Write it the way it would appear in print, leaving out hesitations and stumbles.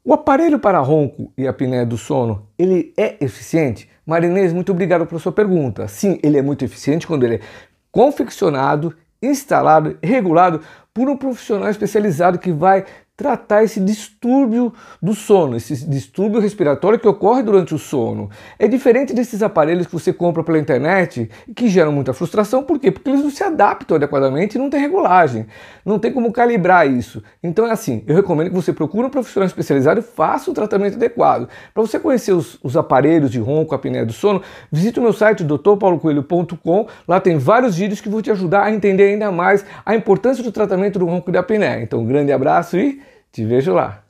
O aparelho para ronco e apneia do sono, ele é eficiente? Marinês, muito obrigado pela sua pergunta. Sim, ele é muito eficiente quando ele é confeccionado, instalado e regulado por um profissional especializado que vai tratar esse distúrbio do sono, esse distúrbio respiratório que ocorre durante o sono. É diferente desses aparelhos que você compra pela internet e que geram muita frustração. Por quê? Porque eles não se adaptam adequadamente e não tem regulagem. Não tem como calibrar isso. Então é assim, eu recomendo que você procure um profissional especializado e faça o tratamento adequado. Para você conhecer os aparelhos de ronco, apneia do sono, visite o meu site drpaulocoelho.com. Lá tem vários vídeos que vão te ajudar a entender ainda mais a importância do tratamento do ronco e da apneia. Então um grande abraço e te vejo lá.